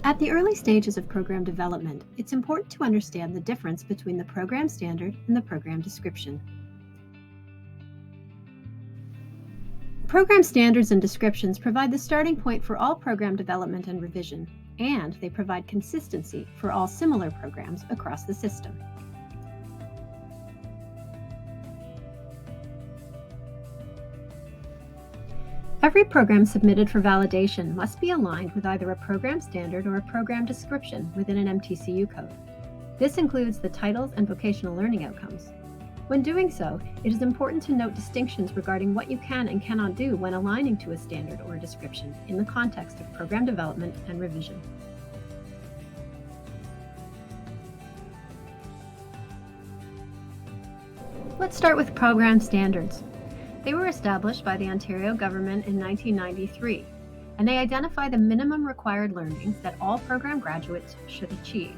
At the early stages of program development, it's important to understand the difference between the program standard and the program description. Program standards and descriptions provide the starting point for all program development and revision, and they provide consistency for all similar programs across the system. Every program submitted for validation must be aligned with either a program standard or a program description within an MTCU code. This includes the titles and vocational learning outcomes. When doing so, it is important to note distinctions regarding what you can and cannot do when aligning to a standard or a description in the context of program development and revision. Let's start with program standards. They were established by the Ontario government in 1993, and they identify the minimum required learnings that all program graduates should achieve.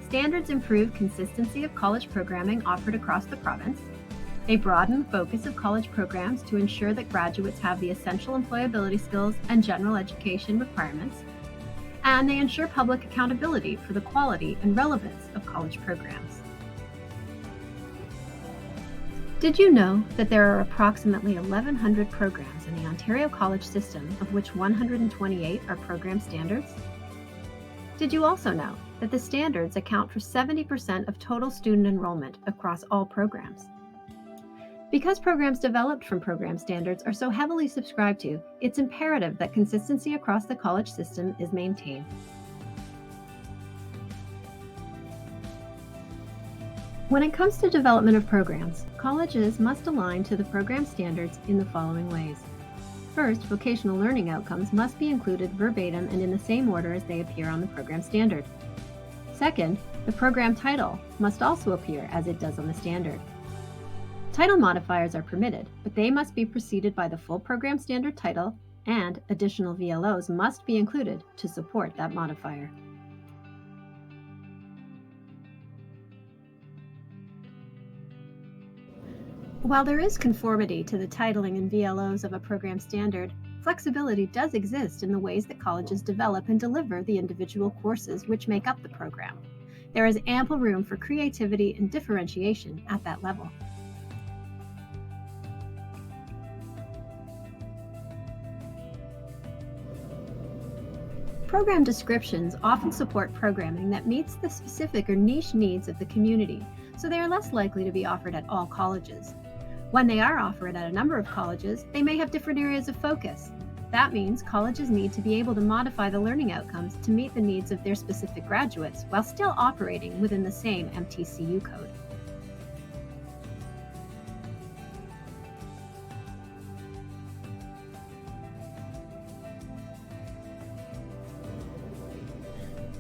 Standards improve consistency of college programming offered across the province. They broaden the focus of college programs to ensure that graduates have the essential employability skills and general education requirements. And they ensure public accountability for the quality and relevance of college programs. Did you know that there are approximately 1,100 programs in the Ontario college system, of which 128 are program standards? Did you also know that the standards account for 70% of total student enrollment across all programs? Because programs developed from program standards are so heavily subscribed to, it's imperative that consistency across the college system is maintained. When it comes to development of programs, colleges must align to the program standards in the following ways. First, vocational learning outcomes must be included verbatim and in the same order as they appear on the program standard. Second, the program title must also appear as it does on the standard. Title modifiers are permitted, but they must be preceded by the full program standard title, and additional VLOs must be included to support that modifier. While there is conformity to the titling and VLOs of a program standard, flexibility does exist in the ways that colleges develop and deliver the individual courses which make up the program. There is ample room for creativity and differentiation at that level. Program descriptions often support programming that meets the specific or niche needs of the community, so they are less likely to be offered at all colleges. When they are offered at a number of colleges, they may have different areas of focus. That means colleges need to be able to modify the learning outcomes to meet the needs of their specific graduates while still operating within the same MTCU code.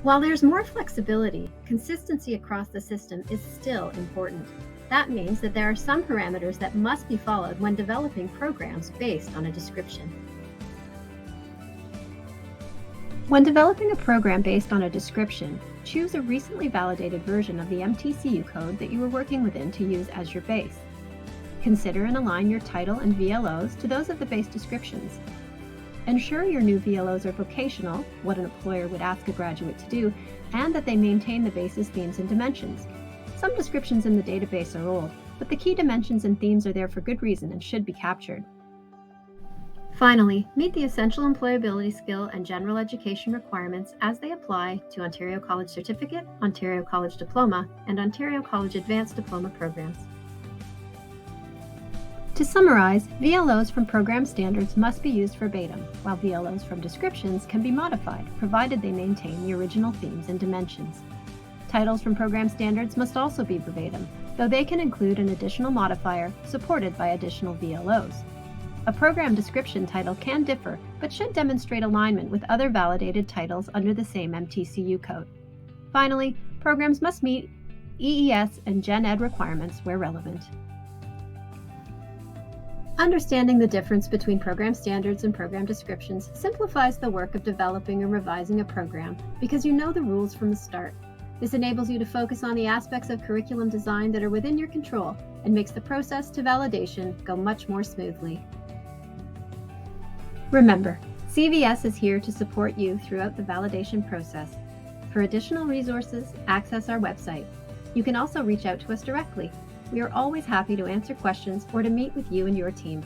While there's more flexibility, consistency across the system is still important. That means that there are some parameters that must be followed when developing programs based on a description. When developing a program based on a description, choose a recently validated version of the MTCU code that you are working within to use as your base. Consider and align your title and VLOs to those of the base descriptions. Ensure your new VLOs are vocational, what an employer would ask a graduate to do, and that they maintain the base's themes and dimensions. Some descriptions in the database are old, but the key dimensions and themes are there for good reason and should be captured. Finally, meet the essential employability skill and general education requirements as they apply to Ontario College Certificate, Ontario College Diploma, and Ontario College Advanced Diploma programs. To summarize, VLOs from program standards must be used verbatim, while VLOs from descriptions can be modified, provided they maintain the original themes and dimensions. Titles from program standards must also be verbatim, though they can include an additional modifier supported by additional VLOs. A program description title can differ, but should demonstrate alignment with other validated titles under the same MTCU code. Finally, programs must meet EES and Gen Ed requirements where relevant. Understanding the difference between program standards and program descriptions simplifies the work of developing or revising a program because you know the rules from the start. This enables you to focus on the aspects of curriculum design that are within your control and makes the process to validation go much more smoothly. Remember, CVS is here to support you throughout the validation process. For additional resources, access our website. You can also reach out to us directly. We are always happy to answer questions or to meet with you and your team.